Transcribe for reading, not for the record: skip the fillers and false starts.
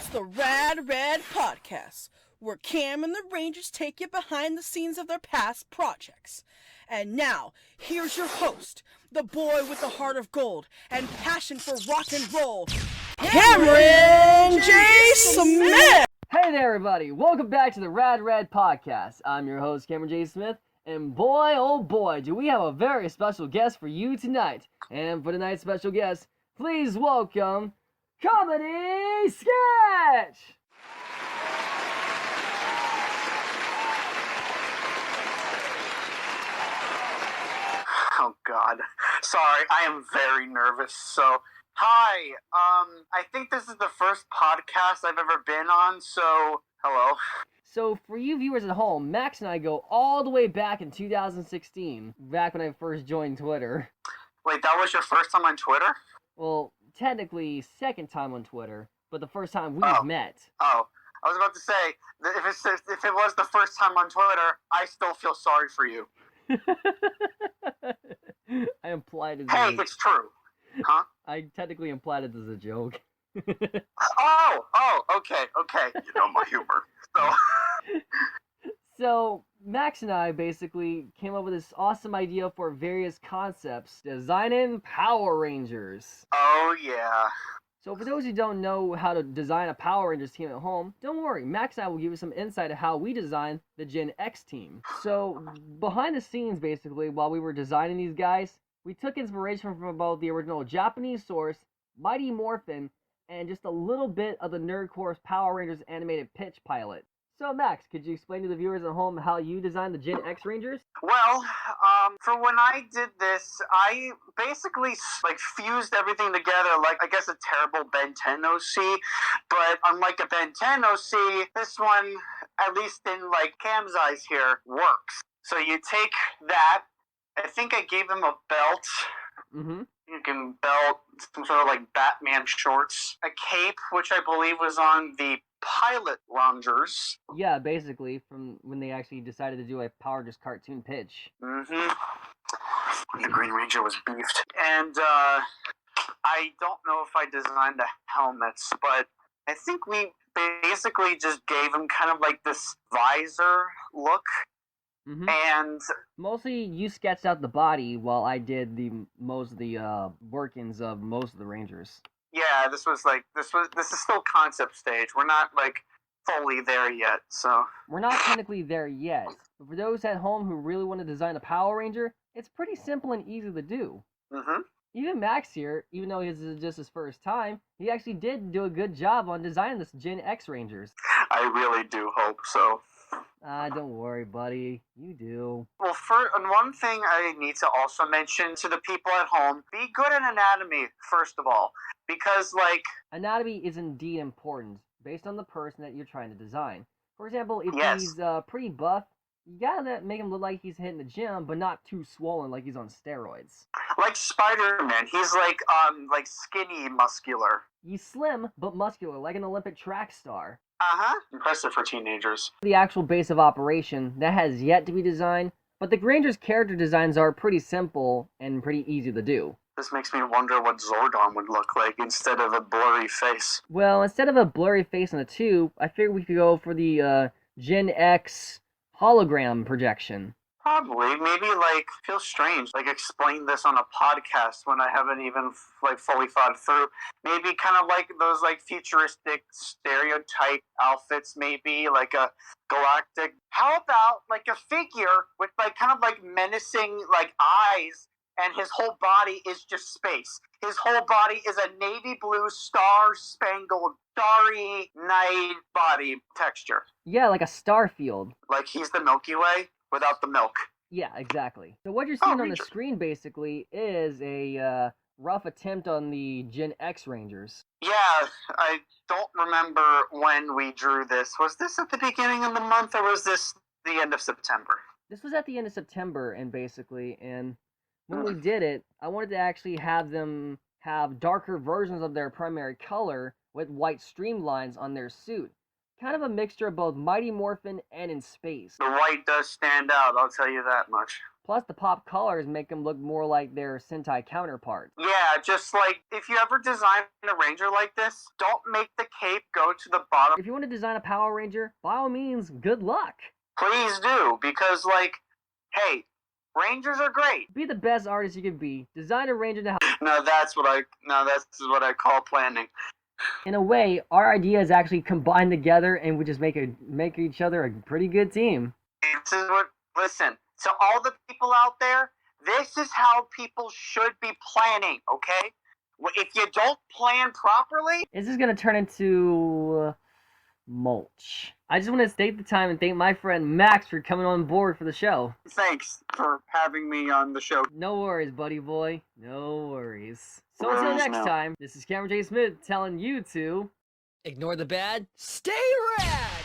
It's the Rad Red Podcast, where Cam and the Rangers take you behind the scenes of their past projects. And now, here's your host, the boy with the heart of gold and passion for rock and roll, Cameron J. Smith! Hey there, everybody. Welcome back to the Rad Red Podcast. I'm your host, Cameron J. Smith, and boy, oh boy, do we have a very special guest for you tonight. And for tonight's special guest, please welcome Comedy Sketch! Oh God. Sorry, I am very nervous. So, hi. I think this is the first podcast I've ever been on, so hello. So, for you viewers at home, Max and I go all the way back in 2016, back when I first joined Twitter. Wait, that was your first time on Twitter? Well, technically, second time on Twitter, but the first time we've met. Oh, I was about to say, if it was the first time on Twitter, I still feel sorry for you. I implied it. Hey, it's true. Huh? I technically implied it as a joke. Okay. You know my humor. So, Max and I basically came up with this awesome idea for various concepts, designing Power Rangers. Oh, yeah. So for those who don't know how to design a Power Rangers team at home, don't worry, Max and I will give you some insight of how we designed the Gen X team. So, behind the scenes, basically, while we were designing these guys, we took inspiration from both the original Japanese source, Mighty Morphin, and just a little bit of the Nerdcore's Power Rangers animated pitch pilot. So, Max, could you explain to the viewers at home how you designed the Gen X Rangers? Well, for when I did this, I basically fused everything together like, I guess, a terrible Ben 10 OC. But unlike a Ben 10 OC, this one, at least in Cam's eyes here, works. So you take that. I think I gave him a belt. Mm-hmm. You can belt, some sort of Batman shorts, a cape, which I believe was on the pilot Rangers. Yeah, basically, from when they actually decided to do a Power Rangers cartoon pitch. Mm-hmm. The Green Ranger was beefed. And I don't know if I designed the helmets, but I think we basically just gave him kind of this visor look. Mm-hmm. And mostly you sketched out the body while I did most of the workings of most of the Rangers. Yeah, this is still concept stage. We're not fully there yet, so we're not technically there yet. But for those at home who really want to design a Power Ranger, it's pretty simple and easy to do. Mm-hmm. Even Max here, even though this is just his first time, he actually did do a good job on designing this Gen X Rangers. I really do hope so. Don't worry, buddy. You do. Well, one thing I need to also mention to the people at home, be good at anatomy, first of all. Because, anatomy is indeed important, based on the person that you're trying to design. For example, if he's pretty buff, you gotta make him look like he's hitting the gym, but not too swollen like he's on steroids. Like Spider-Man, he's skinny, muscular. He's slim, but muscular, like an Olympic track star. Uh-huh. Impressive for teenagers. The actual base of operation, that has yet to be designed, but the Rangers' character designs are pretty simple and pretty easy to do. This makes me wonder what Zordon would look like instead of a blurry face. Well, instead of a blurry face on the tube, I figured we could go for the Gen X hologram projection. Probably. Maybe, feels strange. Explain this on a podcast when I haven't even, fully thought through. Maybe kind of those, futuristic stereotype outfits, maybe, a galactic. How about, a figure with, kind of, menacing, eyes, and his whole body is just space. His whole body is a navy blue, star-spangled, starry night body texture. Yeah, like a star field. Like he's the Milky Way without the milk. Yeah, exactly. So what you're seeing on the screen, basically, is a rough attempt on the Gen X Rangers. Yeah, I don't remember when we drew this. Was this at the beginning of the month, or was this the end of September? This was at the end of September, and when we did it, I wanted to actually have them have darker versions of their primary color with white streamlines on their suit. Kind of a mixture of both Mighty Morphin and in space. The white does stand out, I'll tell you that much. Plus, the pop colors make them look more like their Sentai counterparts. Yeah, just like, if you ever design a Ranger like this, don't make the cape go to the bottom. If you want to design a Power Ranger, by all means, good luck. Please do, because, like, hey, Rangers are great. Be the best artist you can be. Design a Ranger to help. No, that's what I call planning. In a way, our ideas actually combine together, and we just make each other a pretty good team. Listen, to all the people out there, this is how people should be planning, okay? If you don't plan properly... This is going to turn into mulch. I just want to take the time and thank my friend Max for coming on board for the show. Thanks for having me on the show. No worries, buddy boy. No worries. So until next time, this is Cameron J. Smith telling you to... Ignore the bad, stay rad!